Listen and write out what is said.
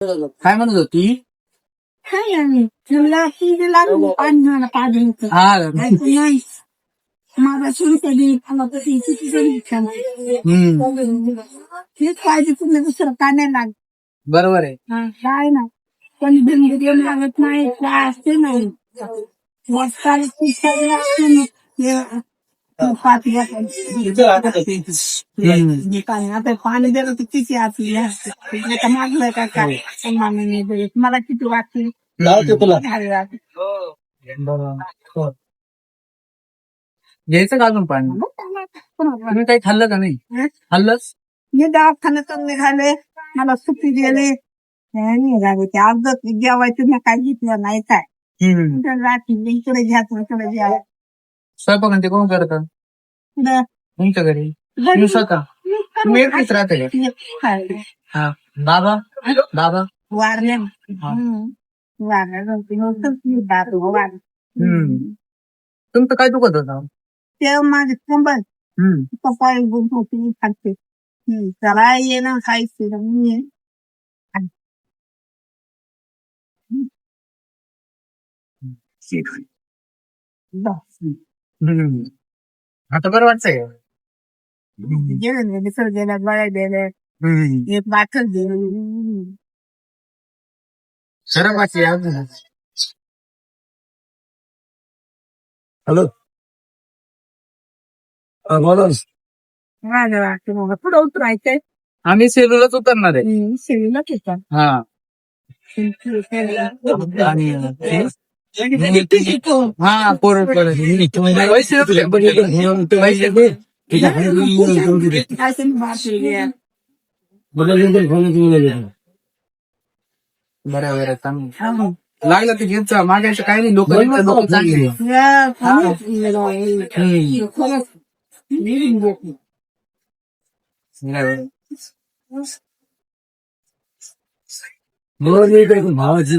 काय म्हणत होती? काय आहे तुला ती लागू पाणी पाहिजे हा नाही माझा सुरू कधी आला तर तेच पाहिजे तुम्ही दुसरं काय नाही लागत बरोबर आहे. काय ना पण बिनबिर्याम लागत नाही काय असते नाही मस्तानी पाच आता पाणी दिलं तर किती असली मागलंय का काय मला किती वाटते घ्यायचं का अजून पाणी? तुम्ही काही खाल्लं का नाही? खाल्लंच? मी दवाखान्यातून निघाले मला सुट्टी गेले निघाले ते अर्ध जेवायचं मी काय घेतलं नाही काय रात्री इकडे घ्यायचं इकडे घ्या स्वयंपाक ते कोण करतं तुमच्या घरी? तुम्ही स्वतः तुम्ही एकटीच राहते का? हा बाबा बाबा वारले वारले तुमचं काय दुखत होतं? ते माझे कंबर पप्पा होती खाते त्याला ये ना खायचं मी आता बरं वाटतंय का? गेलं विसर्जनात बळ्या दिले एक बाटल दिली शरम वाटते अजून. हॅलो बोला. माझ्या वाटतं मग पुढं उतरायचंय आम्ही सेलूलाच उतरणार आहे. शेळीला घेतात हा आणि हा पोरं बरोबर चांगलं लागलं ते घेत जा मागायचं काही नाही लोक चांगली भावाची